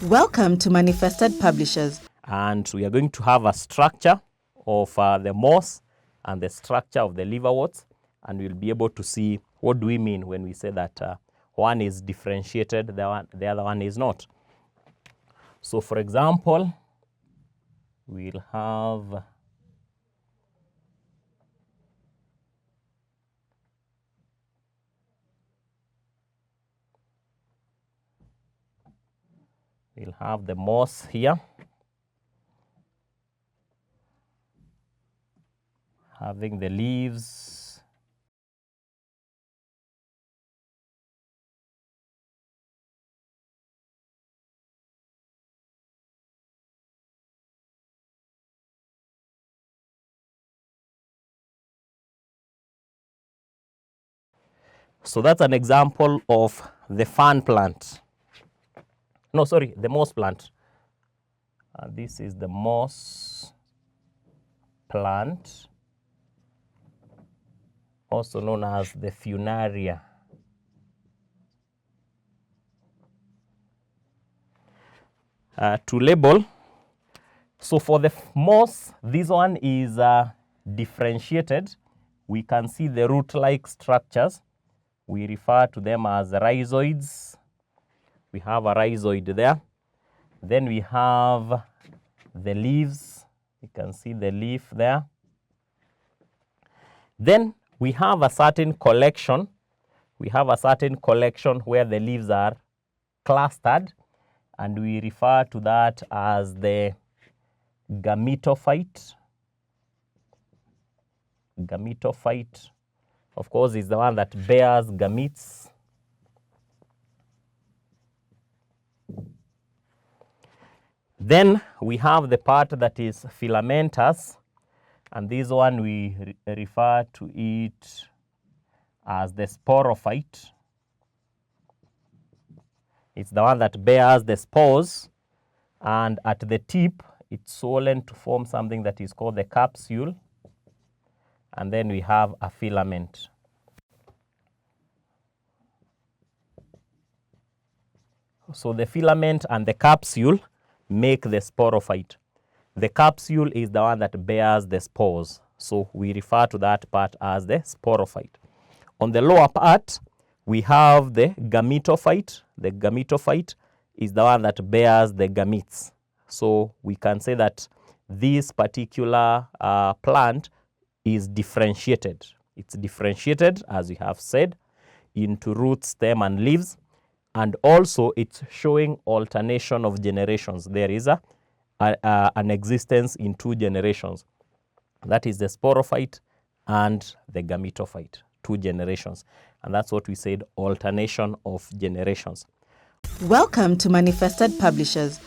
Welcome to Manifested Publishers. And we are going to have a structure of the moss and the structure of the liverworts, and we'll be able to see what do we mean when we say that one is differentiated, the other one is not. So for example, we'll have the moss here, having the leaves, so that's an example of the fern plant. No, sorry, the moss plant. This is the moss plant, also known as the Funaria. To label, so for the moss, this one is differentiated. We can see the root-like structures. We refer to them as rhizoids. We have a rhizoid there. Then we have the leaves. You can see the leaf there. Then we have a certain collection. We have a certain collection where the leaves are clustered, and we refer to that as the Gametophyte. Gametophyte, of course, is the one that bears gametes. Then we have the part that is filamentous, and this one we refer to it as the Sporophyte. It's the one that bears the spores, and at the tip it's swollen to form something that is called the capsule, and then we have a filament. So the filament and the capsule make the Sporophyte. The capsule is the one that bears the spores, so we refer to that part as the Sporophyte. On the lower part, we have the Gametophyte. The Gametophyte is the one that bears the gametes. So we can say that this particular plant is differentiated. It's differentiated, as we have said, into root, stem, and leaves. And also it's showing alternation of generations. There is an existence in two generations. That is the Sporophyte and the Gametophyte, two generations. And that's what we said, alternation of generations. Welcome to Manifested Publishers.